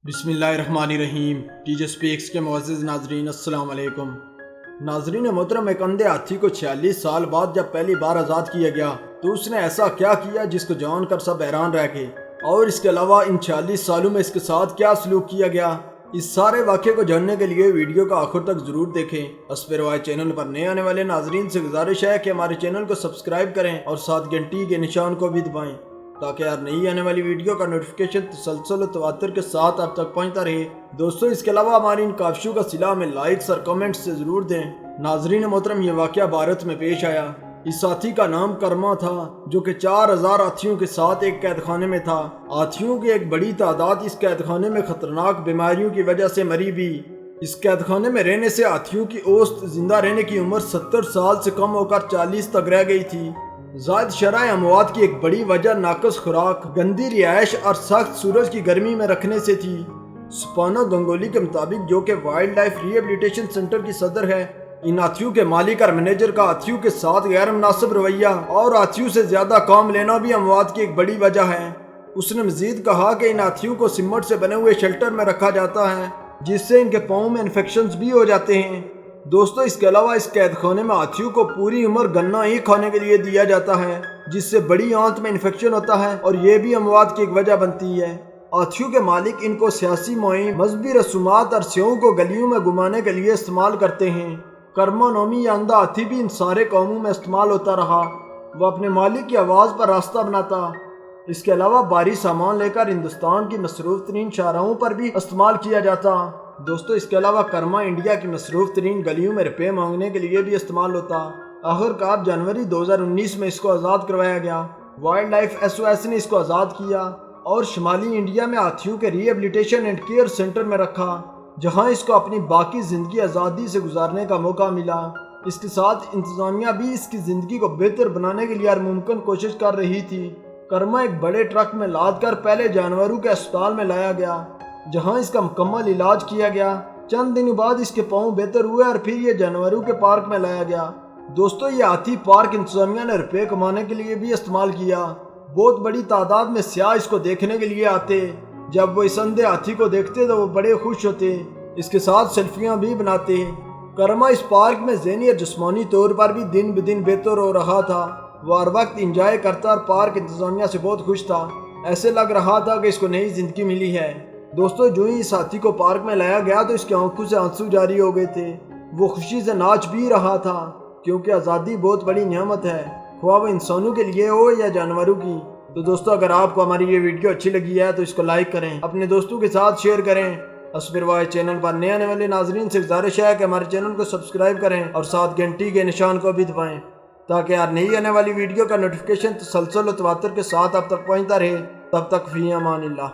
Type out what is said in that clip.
بسم اللہ الرحمن الرحیم۔ ٹی جے اسپیکس کے معزز ناظرین السلام علیکم۔ ناظرین محترم، ایک اندھے ہاتھی کو 46 سال بعد جب پہلی بار آزاد کیا گیا تو اس نے ایسا کیا کیا جس کو جان کر سب حیران رہ گئے، اور اس کے علاوہ ان 46 سالوں میں اس کے ساتھ کیا سلوک کیا گیا، اس سارے واقعے کو جاننے کے لیے ویڈیو کا آخر تک ضرور دیکھیں۔ اسپے روایت چینل پر نئے آنے والے ناظرین سے گزارش ہے کہ ہمارے چینل کو سبسکرائب کریں اور ساتھ گھنٹی کے نشان کو بھی دبائیں تاکہ ہر نئی آنے والی ویڈیو کا نوٹیفیکیشن تسلسل و تواتر کے ساتھ آپ تک پہنچتا رہے۔ دوستو، اس کے علاوہ ہماری ان کاوشوں کا صلہ ہمیں لائکس اور کمنٹس سے ضرور دیں۔ ناظرین محترم، یہ واقعہ بھارت میں پیش آیا۔ اس ہاتھی کا نام کرما تھا، جو کہ 4000 ہاتھیوں کے ساتھ ایک قید خانے میں تھا۔ ہاتھیوں کی ایک بڑی تعداد اس قید خانے میں خطرناک بیماریوں کی وجہ سے مری بھی۔ اس قید خانے میں رہنے سے ہاتھیوں کی اوسط زندہ رہنے کی عمر 70 سال سے کم ہو کر 40 تک رہ گئی تھی۔ زائد شرح اموات کی ایک بڑی وجہ ناقص خوراک، گندی رہائش اور سخت سورج کی گرمی میں رکھنے سے تھی۔ سپانو گنگولی کے مطابق، جو کہ وائلڈ لائف ری ایبلیٹیشن سینٹر کی صدر ہے، ان ہاتھیوں کے مالک اور مینیجر کا ہاتھیوں کے ساتھ غیر مناسب رویہ اور ہاتھیوں سے زیادہ کام لینا بھی اموات کی ایک بڑی وجہ ہے۔ اس نے مزید کہا کہ ان ہاتھیوں کو سمٹ سے بنے ہوئے شیلٹر میں رکھا جاتا ہے، جس سے ان کے پاؤں میں انفیکشنز بھی ہو جاتے ہیں۔ دوستو، اس کے علاوہ اس قید خانے میں ہاتھیوں کو پوری عمر گنا ہی کھانے کے لیے دیا جاتا ہے، جس سے بڑی آنت میں انفیکشن ہوتا ہے اور یہ بھی اموات کی ایک وجہ بنتی ہے۔ ہاتھیوں کے مالک ان کو سیاسی مہم، مذہبی رسومات اور سیاحوں کو گلیوں میں گھمانے کے لیے استعمال کرتے ہیں۔ کرما نومی یا اندھا ہاتھی بھی ان سارے کاموں میں استعمال ہوتا رہا۔ وہ اپنے مالک کی آواز پر راستہ بناتا۔ اس کے علاوہ بھاری سامان لے کر ہندوستان کی مصروف ترین شاہراہوں پر بھی استعمال کیا جاتا۔ دوستو، اس کے علاوہ کرما انڈیا کی مصروف ترین گلیوں میں روپے مانگنے کے لیے بھی استعمال ہوتا۔ آخرکار جنوری 2019 میں اس کو آزاد کروایا گیا۔ Wild life S O S نے اس کو آزاد کیا اور شمالی انڈیا میں ہاتھیوں کے ری ایبلیٹیشن اینڈ کیئر سینٹر میں رکھا، جہاں اس کو اپنی باقی زندگی آزادی سے گزارنے کا موقع ملا۔ اس کے ساتھ انتظامیہ بھی اس کی زندگی کو بہتر بنانے کے لیے ہر ممکن کوشش کر رہی تھی۔ کرما ایک بڑے ٹرک میں لاد کر پہلے جانوروں کے اسپتال میں لایا گیا، جہاں اس کا مکمل علاج کیا گیا۔ چند دنوں بعد اس کے پاؤں بہتر ہوئے اور پھر یہ جانوروں کے پارک میں لایا گیا۔ دوستو، یہ ہاتھی پارک انتظامیہ نے روپے کمانے کے لیے بھی استعمال کیا۔ بہت بڑی تعداد میں سیاح اس کو دیکھنے کے لیے آتے۔ جب وہ اس اندھے ہاتھی کو دیکھتے تو وہ بڑے خوش ہوتے، اس کے ساتھ سیلفیاں بھی بناتے۔ کرما اس پارک میں ذہنی اور جسمانی طور پر بھی دن بدن بہتر ہو رہا تھا۔ وہ ہر وقت انجوائے کرتا اور پارک انتظامیہ سے بہت خوش تھا۔ ایسے لگ رہا تھا کہ اس کو نئی زندگی ملی ہے۔ دوستو، جو ہی اس ہاتھی کو پارک میں لایا گیا تو اس کی آنکھوں سے آنسو جاری ہو گئے تھے۔ وہ خوشی سے ناچ بھی رہا تھا، کیونکہ آزادی بہت بڑی نعمت ہے، خواہ وہ انسانوں کے لیے ہو یا جانوروں کی۔ تو دوستو، اگر آپ کو ہماری یہ ویڈیو اچھی لگی ہے تو اس کو لائک کریں، اپنے دوستوں کے ساتھ شیئر کریں۔ اسپے روایت چینل پر نئے آنے والے ناظرین سے گزارش ہے کہ ہمارے چینل کو سبسکرائب کریں اور ساتھ گھنٹی کے نشان کو بھی دبائیں تاکہ ہر نئی آنے والی ویڈیو کا نوٹیفیکیشن تسلسل و تواتر کے ساتھ آپ تک پہنچتا رہے۔ تب تک فی امان اللہ۔